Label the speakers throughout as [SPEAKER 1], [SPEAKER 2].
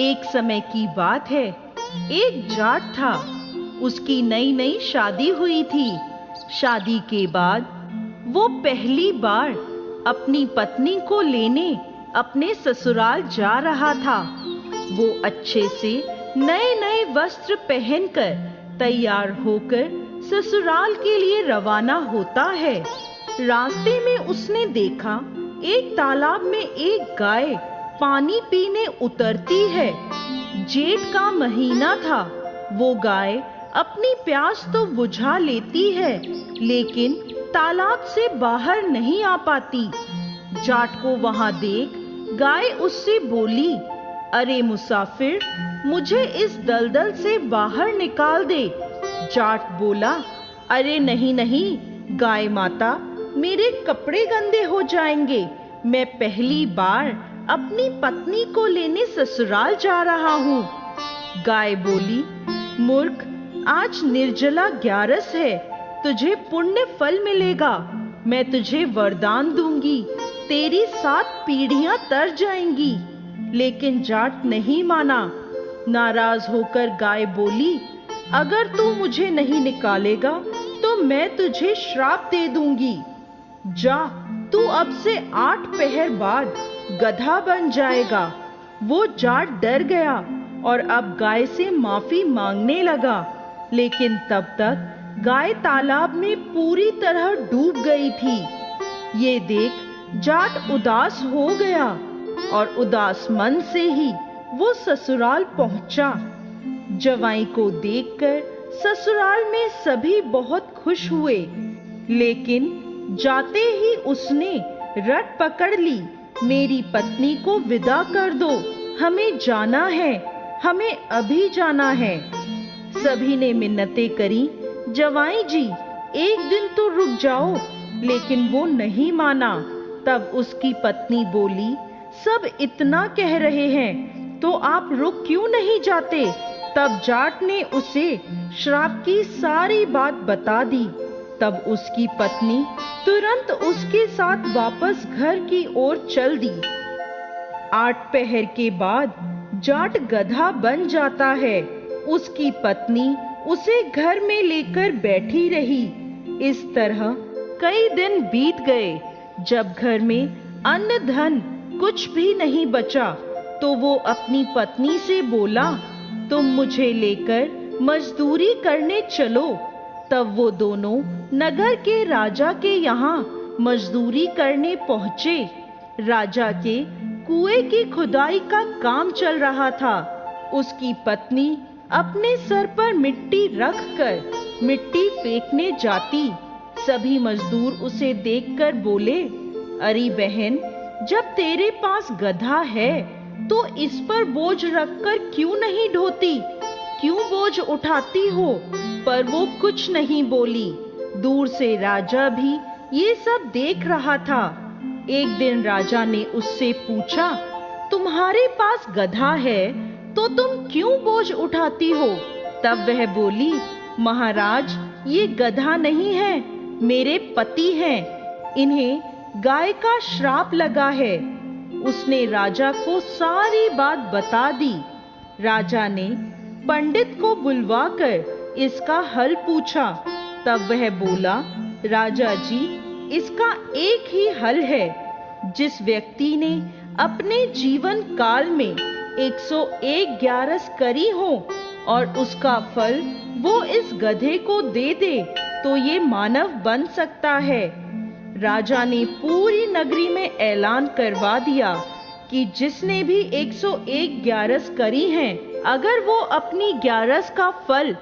[SPEAKER 1] एक समय की बात है, एक जाट था। उसकी नई नई शादी हुई थी। शादी के बाद वो पहली बार अपनी पत्नी को लेने अपने ससुराल जा रहा था। वो अच्छे से नए नए वस्त्र पहनकर तैयार होकर ससुराल के लिए रवाना होता है। रास्ते में उसने देखा एक तालाब में एक गाय पानी पीने उतरती है। जेठ का महीना था। वो गाय अपनी प्यास तो बुझा लेती है, लेकिन तालाब से बाहर नहीं आ पाती। जाट को वहां देख गाय उससे बोली, अरे मुसाफिर, मुझे इस दलदल से बाहर निकाल दे। जाट बोला, अरे नहीं नहीं गाय माता, मेरे कपड़े गंदे हो जाएंगे। मैं पहली बार अपनी पत्नी को लेने ससुराल जा रहा हूँ। गाय बोली, मूर्ख, आज निर्जला 11 है, तुझे पुण्य फल मिलेगा। मैं तुझे वरदान दूंगी, तेरी 7 पीढ़ियां तर जाएंगी। लेकिन जाट नहीं माना। नाराज होकर गाय बोली, अगर तू मुझे नहीं निकालेगा तो मैं तुझे श्राप दे दूंगी। जा, तू अब से 8 पहर बाद गधा बन जाएगा। वो जाट डर गया और अब गाय से माफी मांगने लगा, लेकिन तब तक गाय तालाब में पूरी तरह डूब गई थी। ये देख जाट उदास हो गया और उदास मन से ही वो ससुराल पहुंचा। जवाई को देखकर ससुराल में सभी बहुत खुश हुए, लेकिन जाते ही उसने रट पकड़ ली, मेरी पत्नी को विदा कर दो, हमें जाना है, हमें अभी जाना है। सभी ने मिन्नतें करी, जवाई जी एक दिन तो रुक जाओ, लेकिन वो नहीं माना। तब उसकी पत्नी बोली, सब इतना कह रहे हैं तो आप रुक क्यों नहीं जाते? तब जाट ने उसे श्राप की सारी बात बता दी। तब उसकी पत्नी तुरंत उसके साथ वापस घर की ओर चल दी। 8 पहर के बाद जाट गधा बन जाता है। उसकी पत्नी उसे घर में लेकर बैठी रही। इस तरह कई दिन बीत गए। जब घर में अन्न धन कुछ भी नहीं बचा, तो वो अपनी पत्नी से बोला, तुम मुझे लेकर मजदूरी करने चलो। तब वो दोनों नगर के राजा के यहाँ मजदूरी करने पहुंचे। राजा के कुएं की खुदाई का काम चल रहा था। उसकी पत्नी अपने सर पर मिट्टी रखकर मिट्टी फेंकने जाती। सभी मजदूर उसे देखकर बोले, अरे बहन, जब तेरे पास गधा है तो इस पर बोझ रखकर क्यों नहीं ढोती? क्यों बोझ उठाती हो? पर वो कुछ नहीं बोली। दूर से राजा भी ये सब देख रहा था। एक दिन राजा ने उससे पूछा, तुम्हारे पास गधा है तो तुम क्यों बोझ उठाती हो? तब वह बोली, महाराज, ये गधा नहीं है, मेरे पति हैं। इन्हें गाय का श्राप लगा है। उसने राजा को सारी बात बता दी। राजा ने पंडित को बुलवाकर इसका हल पूछा। तब वह बोला, राजा जी, इसका एक ही हल है। जिस व्यक्ति ने अपने जीवन काल में 101 ग्यारस करी हो और उसका फल वो इस गधे को दे दे, तो ये मानव बन सकता है। राजा ने पूरी नगरी में ऐलान करवा दिया कि जिसने भी 101 ग्यारस करी हैं, अगर वो अपनी ग्यारस का फल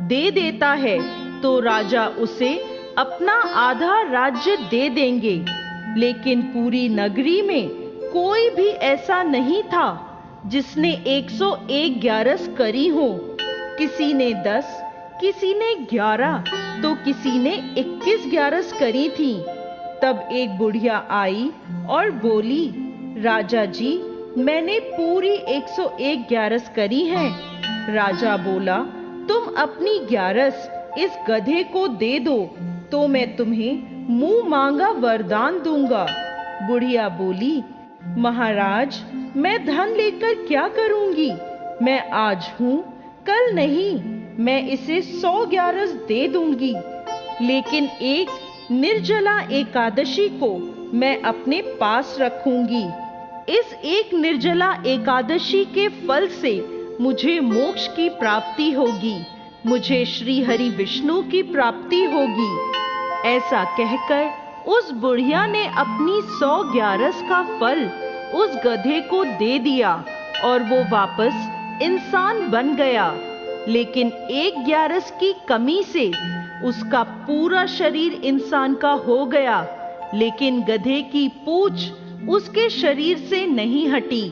[SPEAKER 1] दे देता है तो राजा उसे अपना आधा राज्य दे देंगे। लेकिन पूरी नगरी में कोई भी ऐसा नहीं था जिसने 101 ग्यारस करी हो। किसी ने 10, किसी ने 11, तो किसी ने 21 ग्यारस करी थी। तब एक बुढ़िया आई और बोली, राजा जी, मैंने पूरी 101 ग्यारस करी है। राजा बोला, तुम अपनी ग्यारस इस गधे को दे दो तो मैं तुम्हें मुंह मांगा वरदान दूंगा। बुढ़िया बोली, महाराज, मैं धन लेकर क्या करूंगी? मैं आज हूं, कल नहीं। मैं इसे 100 ग्यारस दे दूंगी, लेकिन एक निर्जला एकादशी को मैं अपने पास रखूंगी। इस एक निर्जला एकादशी के फल से मुझे मोक्ष की प्राप्ति होगी, मुझे श्री हरि विष्णु की प्राप्ति होगी। ऐसा कहकर उस बुढ़िया ने अपनी 100 ग्यारस का फल उस गधे को दे दिया और वो वापस इंसान बन गया। लेकिन 1 ग्यारस की कमी से उसका पूरा शरीर इंसान का हो गया, लेकिन गधे की पूंछ उसके शरीर से नहीं हटी।